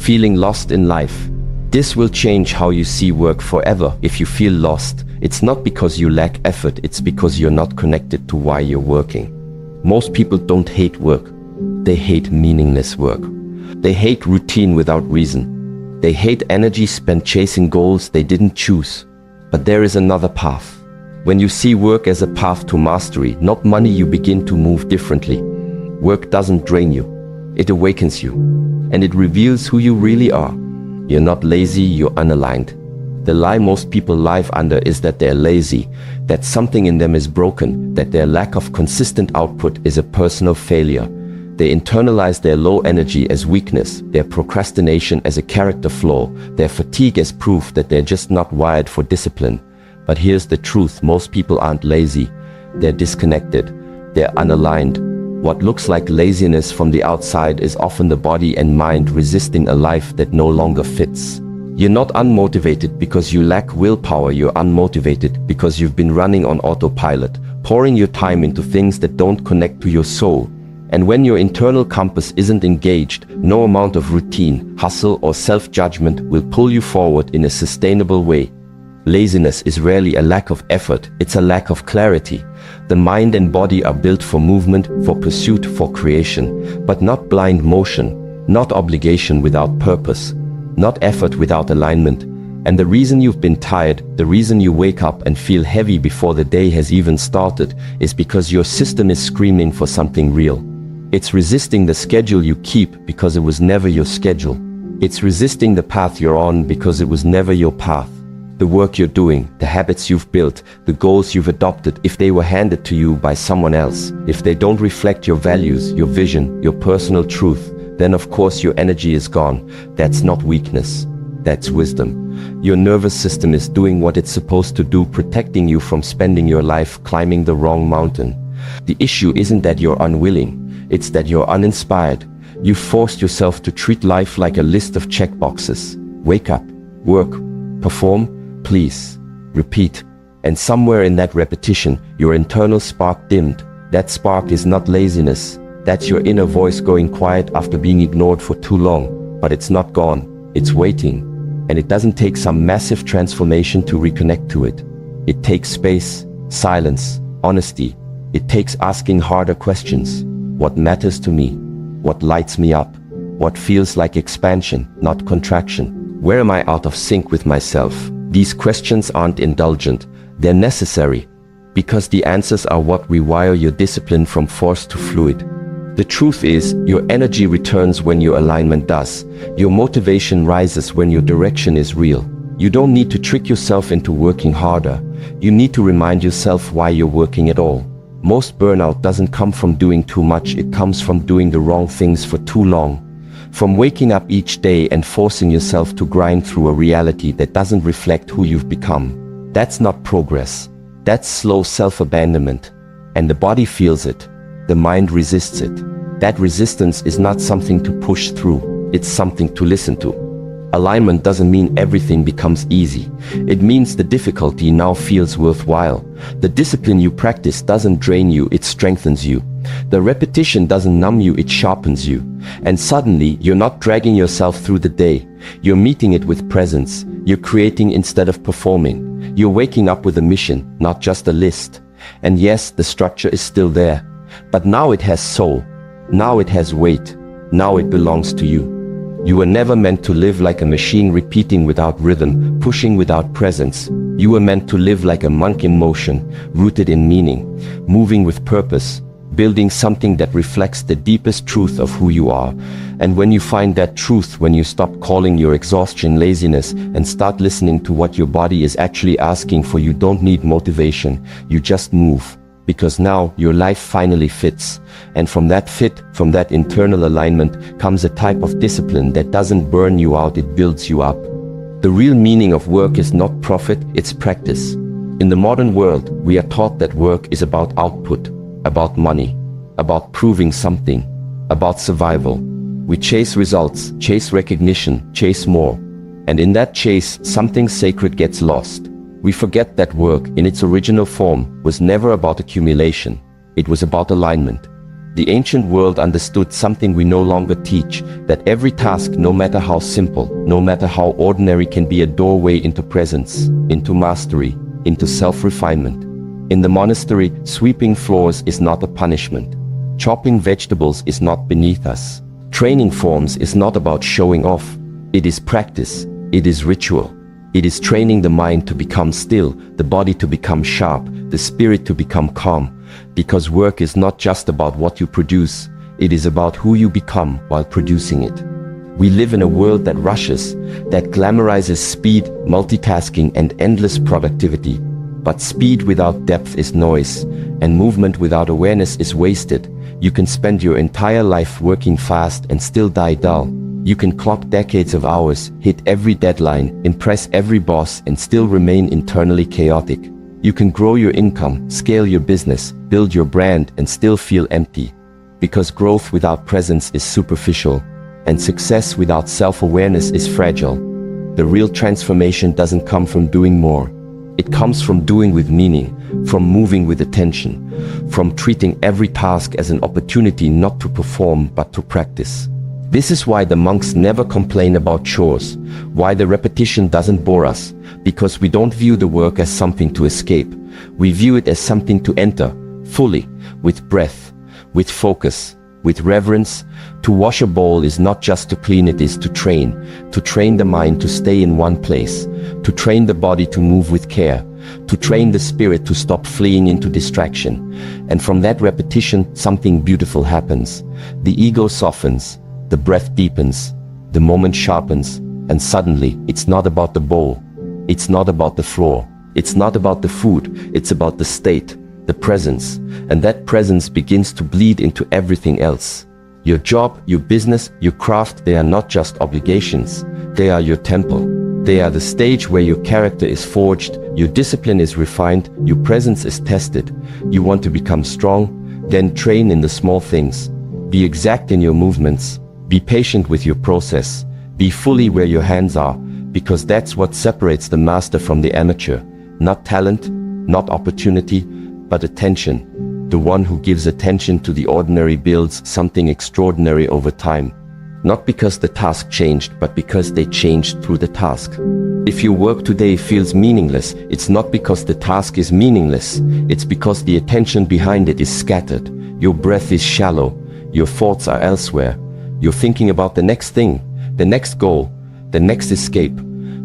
feeling lost in life. This will change how you see work forever. If you feel lost, it's not because you lack effort, it's because you're not connected to why you're working. Most people don't hate work. They hate meaningless work. They hate routine without reason. They hate energy spent chasing goals they didn't choose. But there is another path. When you see work as a path to mastery, not money, you begin to move differently. Work doesn't drain you. It awakens you. And it reveals who you really are. You're not lazy, you're unaligned. The lie most people live under is that they're lazy, that something in them is broken, that their lack of consistent output is a personal failure. They internalize their low energy as weakness, their procrastination as a character flaw, their fatigue as proof that they're just not wired for discipline. But here's the truth, most people aren't lazy. They're disconnected. They're unaligned. What looks like laziness from the outside is often the body and mind resisting a life that no longer fits. You're not unmotivated because you lack willpower, you're unmotivated because you've been running on autopilot, pouring your time into things that don't connect to your soul. And when your internal compass isn't engaged, no amount of routine, hustle, or self-judgment will pull you forward in a sustainable way. Laziness is rarely a lack of effort, it's a lack of clarity. The mind and body are built for movement, for pursuit, for creation, but not blind motion, not obligation without purpose, not effort without alignment. And the reason you've been tired, the reason you wake up and feel heavy before the day has even started, is because your system is screaming for something real. It's resisting the schedule you keep because it was never your schedule. It's resisting the path you're on because it was never your path. The work you're doing, the habits you've built, the goals you've adopted, if they were handed to you by someone else, if they don't reflect your values, your vision, your personal truth, then of course your energy is gone. That's not weakness, that's wisdom. Your nervous system is doing what it's supposed to do, protecting you from spending your life climbing the wrong mountain. The issue isn't that you're unwilling, it's that you're uninspired. You've forced yourself to treat life like a list of checkboxes. Wake up, work, perform, please, repeat. And somewhere in that repetition, your internal spark dimmed. That spark is not laziness. That's your inner voice going quiet after being ignored for too long. But it's not gone, it's waiting. And it doesn't take some massive transformation to reconnect to it. It takes space, silence, honesty. It takes asking harder questions. What matters to me? What lights me up? What feels like expansion, not contraction? Where am I out of sync with myself? These questions aren't indulgent, they're necessary, because the answers are what rewire your discipline from force to fluid. The truth is, your energy returns when your alignment does. Your motivation rises when your direction is real. You don't need to trick yourself into working harder. You need to remind yourself why you're working at all. Most burnout doesn't come from doing too much, it comes from doing the wrong things for too long. From waking up each day and forcing yourself to grind through a reality that doesn't reflect who you've become. That's not progress. That's slow self-abandonment. And the body feels it. The mind resists it. That resistance is not something to push through. It's something to listen to. Alignment doesn't mean everything becomes easy. It means the difficulty now feels worthwhile. The discipline you practice doesn't drain you, it strengthens you. The repetition doesn't numb you, it sharpens you. And suddenly, you're not dragging yourself through the day. You're meeting it with presence. You're creating instead of performing. You're waking up with a mission, not just a list. And yes, the structure is still there. But now it has soul. Now it has weight. Now it belongs to you. You were never meant to live like a machine, repeating without rhythm, pushing without presence. You were meant to live like a monk in motion, rooted in meaning, moving with purpose, building something that reflects the deepest truth of who you are. And when you find that truth, when you stop calling your exhaustion laziness and start listening to what your body is actually asking for, you don't need motivation, you just move. Because now your life finally fits. And from that fit, from that internal alignment, comes a type of discipline that doesn't burn you out, it builds you up. The real meaning of work is not profit, it's practice. In the modern world, we are taught that work is about output, about money, about proving something, about survival. We chase results, chase recognition, chase more. And in that chase, something sacred gets lost. We forget that work, in its original form, was never about accumulation. It was about alignment. The ancient world understood something we no longer teach, that every task, no matter how simple, no matter how ordinary, can be a doorway into presence, into mastery, into self-refinement. In the monastery, sweeping floors is not a punishment. Chopping vegetables is not beneath us. Training forms is not about showing off. It is practice. It is ritual. It is training the mind to become still, the body to become sharp, the spirit to become calm. Because work is not just about what you produce, it is about who you become while producing it. We live in a world that rushes, that glamorizes speed, multitasking, and endless productivity. But speed without depth is noise, and movement without awareness is wasted. You can spend your entire life working fast and still die dull. You can clock decades of hours, hit every deadline, impress every boss, and still remain internally chaotic. You can grow your income, scale your business, build your brand, and still feel empty. Because growth without presence is superficial, and success without self-awareness is fragile. The real transformation doesn't come from doing more. It comes from doing with meaning, from moving with attention, from treating every task as an opportunity not to perform but to practice. This is why the monks never complain about chores, why the repetition doesn't bore us, because we don't view the work as something to escape. We view it as something to enter, fully, with breath, with focus, with reverence. To wash a bowl is not just to clean, it is to train the mind to stay in one place, to train the body to move with care, to train the spirit to stop fleeing into distraction. And from that repetition, something beautiful happens. The ego softens, the breath deepens, the moment sharpens, and suddenly it's not about the bowl, it's not about the floor, it's not about the food, it's about the state, the presence, and that presence begins to bleed into everything else. Your job, your business, your craft, they are not just obligations, they are your temple. They are the stage where your character is forged, your discipline is refined, your presence is tested. You want to become strong? Then train in the small things. Be exact in your movements. Be patient with your process. Be fully where your hands are, because that's what separates the master from the amateur. Not talent, not opportunity, but attention. The one who gives attention to the ordinary builds something extraordinary over time. Not because the task changed, but because they changed through the task. If your work today feels meaningless, it's not because the task is meaningless. It's because the attention behind it is scattered. Your breath is shallow. Your thoughts are elsewhere. You're thinking about the next thing, the next goal, the next escape.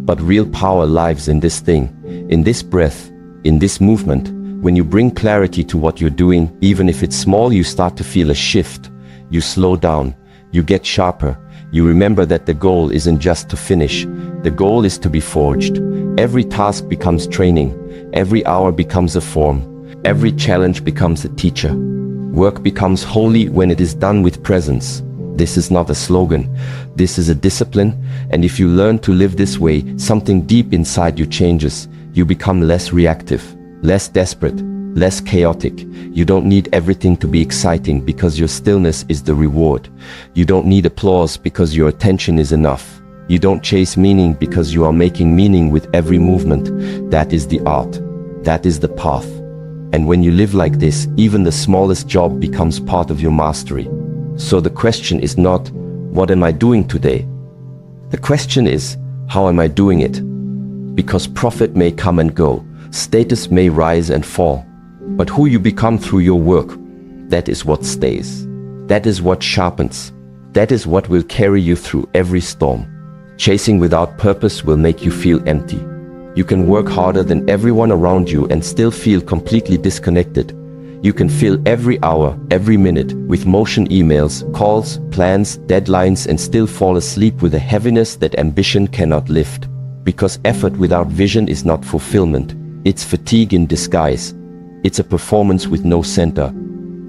But real power lives in this thing, in this breath, in this movement. When you bring clarity to what you're doing, even if it's small, you start to feel a shift. You slow down. You get sharper. You remember that the goal isn't just to finish. The goal is to be forged. Every task becomes training. Every hour becomes a form. Every challenge becomes a teacher. Work becomes holy when it is done with presence. This is not a slogan. This is a discipline. And if you learn to live this way, something deep inside you changes. You become less reactive, less desperate, less chaotic. You don't need everything to be exciting because your stillness is the reward. You don't need applause because your attention is enough. You don't chase meaning because you are making meaning with every movement. That is the art. That is the path. And when you live like this, even the smallest job becomes part of your mastery. So the question is not, what am I doing today? The question is, how am I doing it? Because profit may come and go, status may rise and fall, but who you become through your work, that is what stays. That is what sharpens. That is what will carry you through every storm. Chasing without purpose will make you feel empty. You can work harder than everyone around you and still feel completely disconnected. You can fill every hour, every minute with motion, emails, calls, plans, deadlines, and still fall asleep with a heaviness that ambition cannot lift. Because effort without vision is not fulfillment. It's fatigue in disguise. It's a performance with no center.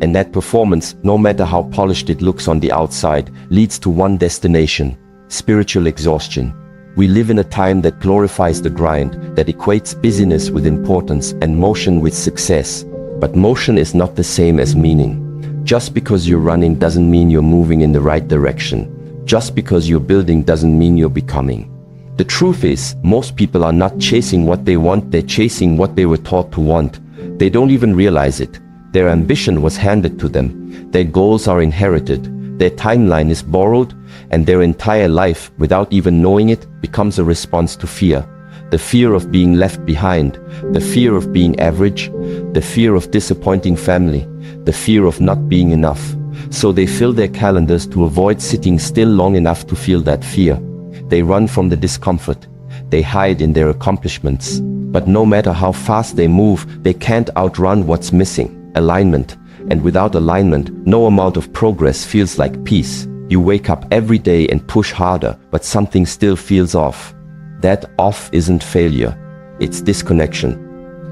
And that performance, no matter how polished it looks on the outside, leads to one destination: spiritual exhaustion. We live in a time that glorifies the grind, that equates busyness with importance and motion with success. But motion is not the same as meaning. Just because you're running doesn't mean you're moving in the right direction. Just because you're building doesn't mean you're becoming. The truth is, most people are not chasing what they want, they're chasing what they were taught to want. They don't even realize it. Their ambition was handed to them. Their goals are inherited. Their timeline is borrowed, and their entire life, without even knowing it, becomes a response to fear. The fear of being left behind, the fear of being average, the fear of disappointing family, the fear of not being enough. So they fill their calendars to avoid sitting still long enough to feel that fear. They run from the discomfort. They hide in their accomplishments. But no matter how fast they move, they can't outrun what's missing: alignment. And without alignment, no amount of progress feels like peace. You wake up every day and push harder, but something still feels off. That off isn't failure, it's disconnection.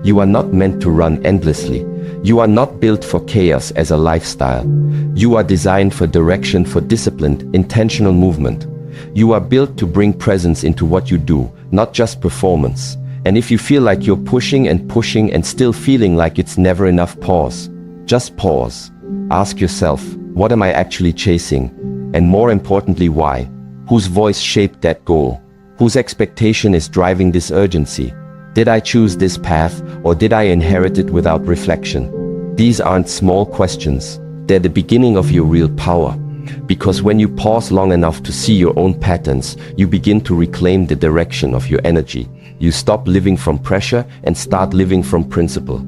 You are not meant to run endlessly. You are not built for chaos as a lifestyle. You are designed for direction, for disciplined, intentional movement. You are built to bring presence into what you do, not just performance. And if you feel like you're pushing and still feeling like it's never enough, pause. Just pause. Ask yourself, what am I actually chasing? And more importantly, why? Whose voice shaped that goal? Whose expectation is driving this urgency? Did I choose this path, or did I inherit it without reflection? These aren't small questions. They're the beginning of your real power. Because when you pause long enough to see your own patterns, you begin to reclaim the direction of your energy. You stop living from pressure and start living from principle.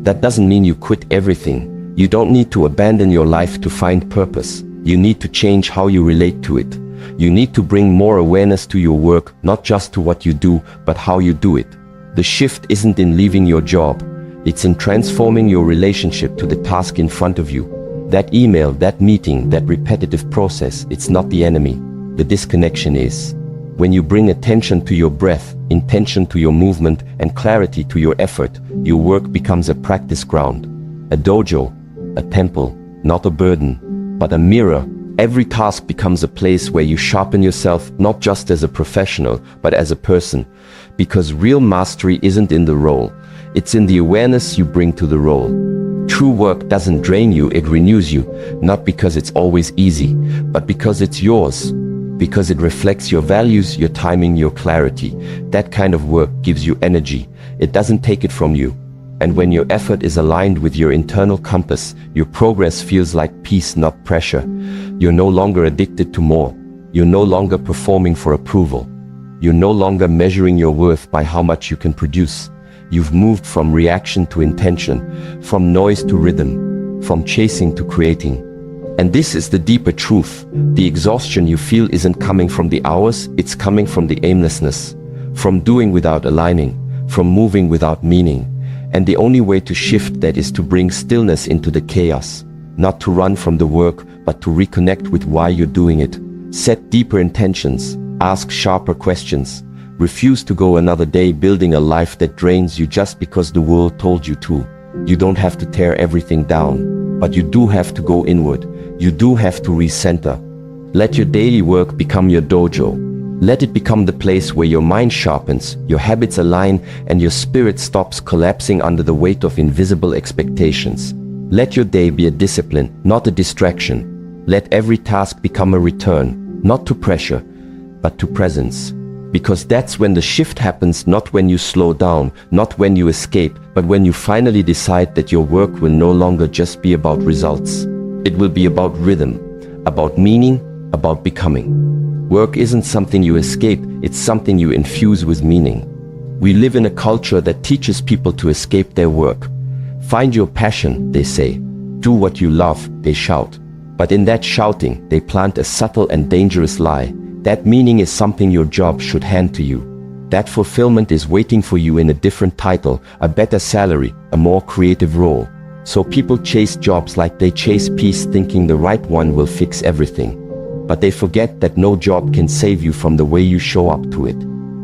That doesn't mean you quit everything. You don't need to abandon your life to find purpose. You need to change how you relate to it. You need to bring more awareness to your work, not just to what you do, but how you do it. The shift isn't in leaving your job. It's in transforming your relationship to the task in front of you. That email, that meeting, that repetitive process, it's not the enemy. The disconnection is. When you bring attention to your breath, intention to your movement, and clarity to your effort, your work becomes a practice ground. A dojo, a temple, not a burden, but a mirror. Every task becomes a place where you sharpen yourself, not just as a professional, but as a person. Because real mastery isn't in the role, it's in the awareness you bring to the role. True work doesn't drain you, it renews you, not because it's always easy, but because it's yours. Because it reflects your values, your timing, your clarity. That kind of work gives you energy. It doesn't take it from you. And when your effort is aligned with your internal compass, your progress feels like peace, not pressure. You're no longer addicted to more. You're no longer performing for approval. You're no longer measuring your worth by how much you can produce. You've moved from reaction to intention, from noise to rhythm, from chasing to creating. And this is the deeper truth. The exhaustion you feel isn't coming from the hours, it's coming from the aimlessness, from doing without aligning, from moving without meaning. And the only way to shift that is to bring stillness into the chaos, not to run from the work, but to reconnect with why you're doing it. Set deeper intentions, ask sharper questions, refuse to go another day building a life that drains you just because the world told you to. You don't have to tear everything down, but you do have to go inward. You do have to recenter. Let your daily work become your dojo. Let it become the place where your mind sharpens, your habits align, and your spirit stops collapsing under the weight of invisible expectations. Let your day be a discipline, not a distraction. Let every task become a return, not to pressure, but to presence. Because that's when the shift happens, not when you slow down, not when you escape, but when you finally decide that your work will no longer just be about results. It will be about rhythm, about meaning, about becoming. Work isn't something you escape, it's something you infuse with meaning. We live in a culture that teaches people to escape their work. Find your passion, they say. Do what you love, they shout. But in that shouting, they plant a subtle and dangerous lie. That meaning is something your job should hand to you. That fulfillment is waiting for you in a different title, a better salary, a more creative role. So people chase jobs like they chase peace, thinking the right one will fix everything. But they forget that no job can save you from the way you show up to it.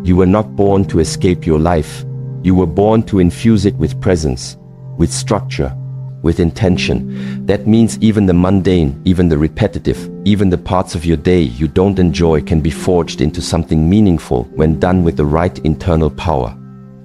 You were not born to escape your life. You were born to infuse it with presence, with structure, with intention. That means even the mundane, even the repetitive, even the parts of your day you don't enjoy can be forged into something meaningful when done with the right internal power.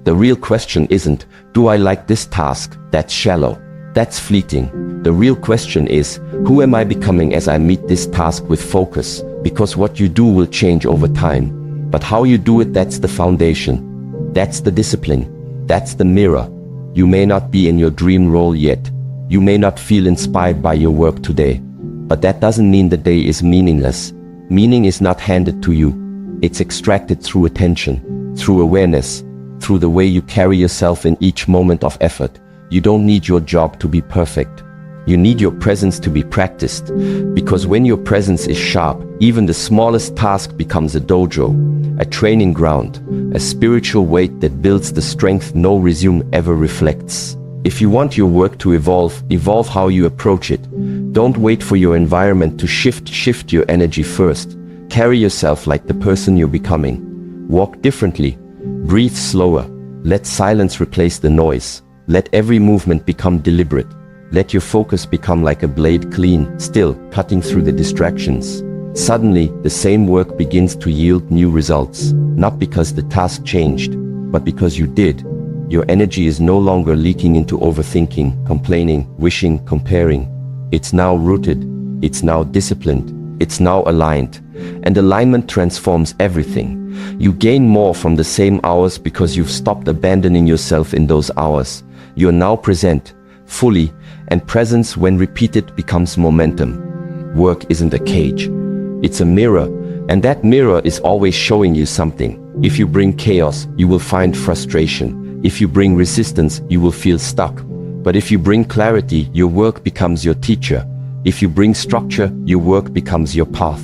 The real question isn't, do I like this task? That's shallow. That's fleeting. The real question is, who am I becoming as I meet this task with focus? Because what you do will change over time. But how you do it, that's the foundation. That's the discipline. That's the mirror. You may not be in your dream role yet, You may not feel inspired by your work today, but that doesn't mean the day is meaningless. Meaning is not handed to you. It's extracted through attention, through awareness, through the way you carry yourself in each moment of effort. You don't need your job to be perfect. You need your presence to be practiced, because when your presence is sharp, even the smallest task becomes a dojo, a training ground, a spiritual weight that builds the strength no resume ever reflects. If you want your work to evolve how you approach it. Don't wait for your environment to shift your energy first. Carry yourself like the person you're becoming. Walk differently, breathe slower, let silence replace the noise. Let every movement become deliberate. Let your focus become like a blade, clean, still, cutting through the distractions. Suddenly, the same work begins to yield new results, not because the task changed, but because you did. Your energy is no longer leaking into overthinking, complaining, wishing, comparing. It's now rooted, it's now disciplined, it's now aligned. And alignment transforms everything. You gain more from the same hours because you've stopped abandoning yourself in those hours. You're now present, fully, and presence when repeated becomes momentum. Work isn't a cage. It's a mirror, and that mirror is always showing you something. If you bring chaos, you will find frustration. If you bring resistance, you will feel stuck. But if you bring clarity, your work becomes your teacher. If you bring structure, your work becomes your path.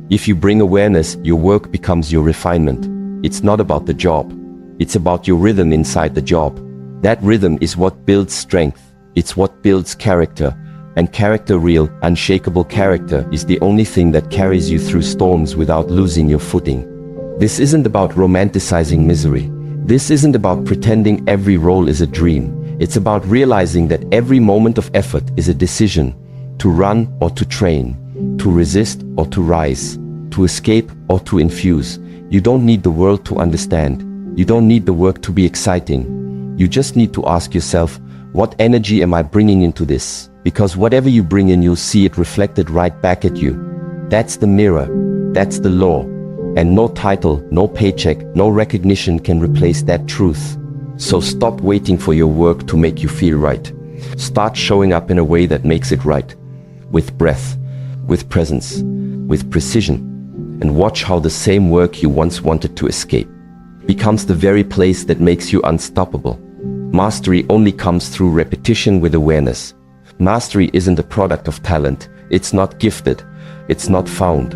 If you bring awareness, your work becomes your refinement. It's not about the job. It's about your rhythm inside the job. That rhythm is what builds strength. It's what builds character. And character, real, unshakable character, is the only thing that carries you through storms without losing your footing. This isn't about romanticizing misery. This isn't about pretending every role is a dream. It's about realizing that every moment of effort is a decision. To run or to train, to resist or to rise, to escape or to infuse. You don't need the world to understand. You don't need the work to be exciting. You just need to ask yourself, what energy am I bringing into this? Because whatever you bring in, you'll see it reflected right back at you. That's the mirror. That's the law. And no title, no paycheck, no recognition can replace that truth. So stop waiting for your work to make you feel right. Start showing up in a way that makes it right. With breath, with presence, with precision. And watch how the same work you once wanted to escape becomes the very place that makes you unstoppable. Mastery only comes through repetition with awareness. Mastery isn't a product of talent. It's not gifted. It's not found.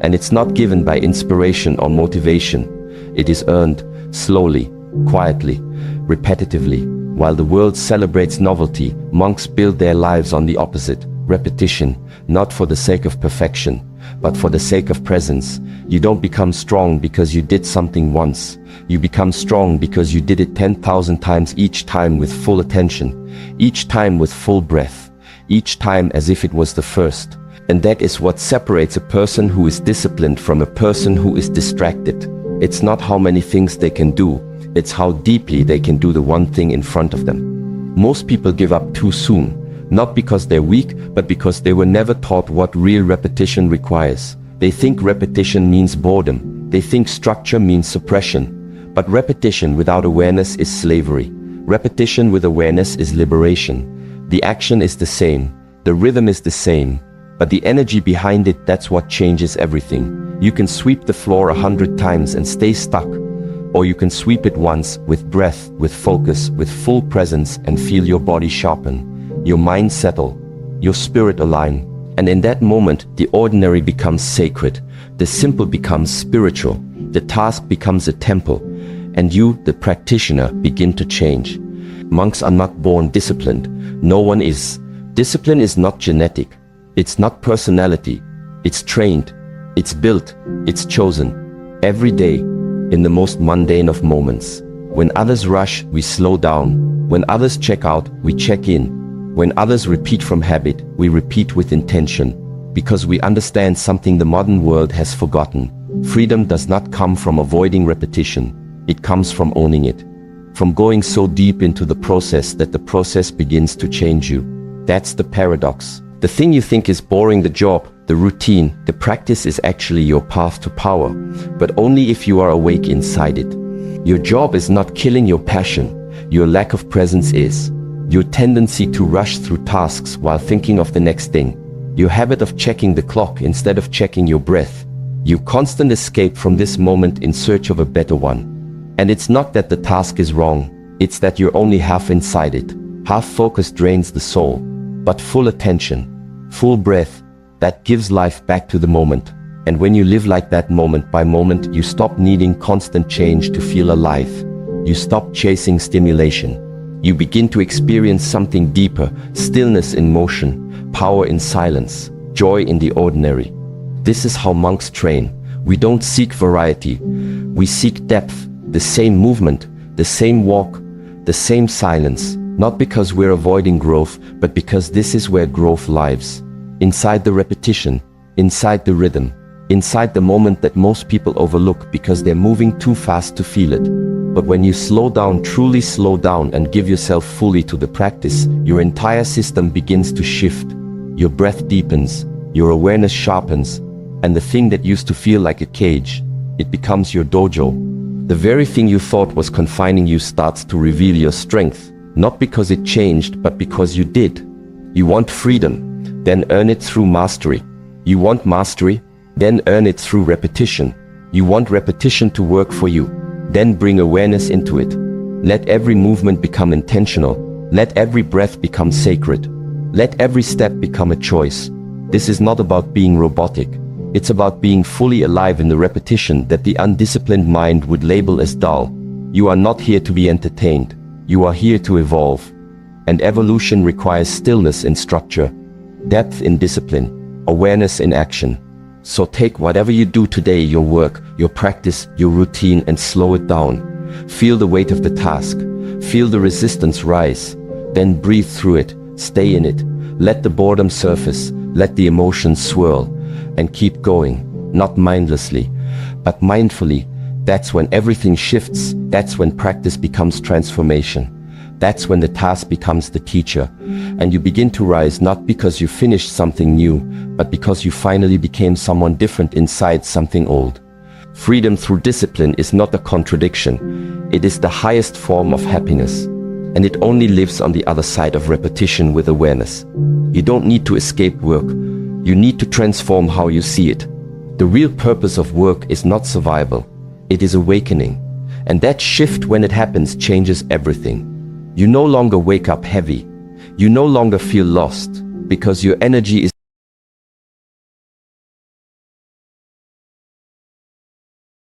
And it's not given by inspiration or motivation. It is earned slowly, quietly, repetitively. While the world celebrates novelty, monks build their lives on the opposite. Repetition, not for the sake of perfection, but for the sake of presence. You don't become strong because you did something once. You become strong because you did it 10,000 times, each time with full attention, each time with full breath, each time as if it was the first. And that is what separates a person who is disciplined from a person who is distracted. It's not how many things they can do, it's how deeply they can do the one thing in front of them. Most people give up too soon. Not because they're weak, but because they were never taught what real repetition requires. They think repetition means boredom. They think structure means suppression. But repetition without awareness is slavery. Repetition with awareness is liberation. The action is the same. The rhythm is the same. But the energy behind it, that's what changes everything. You can sweep the floor 100 times and stay stuck. Or you can sweep it once with breath, with focus, with full presence, and feel your body sharpen. Your mind settle, your spirit align, and in that moment, the ordinary becomes sacred, the simple becomes spiritual, the task becomes a temple, and you, the practitioner, begin to change. Monks are not born disciplined, no one is. Discipline is not genetic, it's not personality, it's trained, it's built, it's chosen. Every day, in the most mundane of moments. When others rush, we slow down. When others check out, we check in. When others repeat from habit, we repeat with intention, because we understand something the modern world has forgotten. Freedom does not come from avoiding repetition. It comes from owning it. From going so deep into the process that the process begins to change you. That's the paradox. The thing you think is boring, the job, the routine, the practice, is actually your path to power, but only if you are awake inside it. Your job is not killing your passion. Your lack of presence is. your tendency to rush through tasks while thinking of the next thing, your habit of checking the clock instead of checking your breath, your constant escape from this moment in search of a better one. And it's not that the task is wrong, it's that you're only half inside it. Half focus drains the soul, but full attention, full breath, that gives life back to the moment. And when you live like that moment by moment, you stop needing constant change to feel alive. You stop chasing stimulation. You begin to experience something deeper, stillness in motion, power in silence, joy in the ordinary. This is how monks train. We don't seek variety. We seek depth, the same movement, the same walk, the same silence, not because we're avoiding growth, but because this is where growth lives. Inside the repetition, inside the rhythm, inside the moment that most people overlook because they're moving too fast to feel it. But when you slow down, truly slow down, and give yourself fully to the practice, your entire system begins to shift. Your breath deepens, your awareness sharpens, and the thing that used to feel like a cage, it becomes your dojo. The very thing you thought was confining you starts to reveal your strength, not because it changed, but because you did. You want freedom, then earn it through mastery. You want mastery, then earn it through repetition. You want repetition to work for you, then bring awareness into it. Let every movement become intentional. Let every breath become sacred. Let every step become a choice. This is not about being robotic. It's about being fully alive in the repetition that the undisciplined mind would label as dull. You are not here to be entertained. You are here to evolve. And evolution requires stillness in structure, depth in discipline, awareness in action. So take whatever you do today, your work, your practice, your routine, and slow it down. Feel the weight of the task. Feel the resistance rise. Then breathe through it. Stay in it. Let the boredom surface. Let the emotions swirl. And keep going. Not mindlessly, but mindfully. That's when everything shifts. That's when practice becomes transformation. That's when the task becomes the teacher. And you begin to rise not because you finished something new, but because you finally became someone different inside something old. Freedom through discipline is not a contradiction. It is the highest form of happiness. And it only lives on the other side of repetition with awareness. You don't need to escape work. You need to transform how you see it. The real purpose of work is not survival. It is awakening. And that shift, when it happens, changes everything. You no longer wake up heavy. You no longer feel lost because your energy is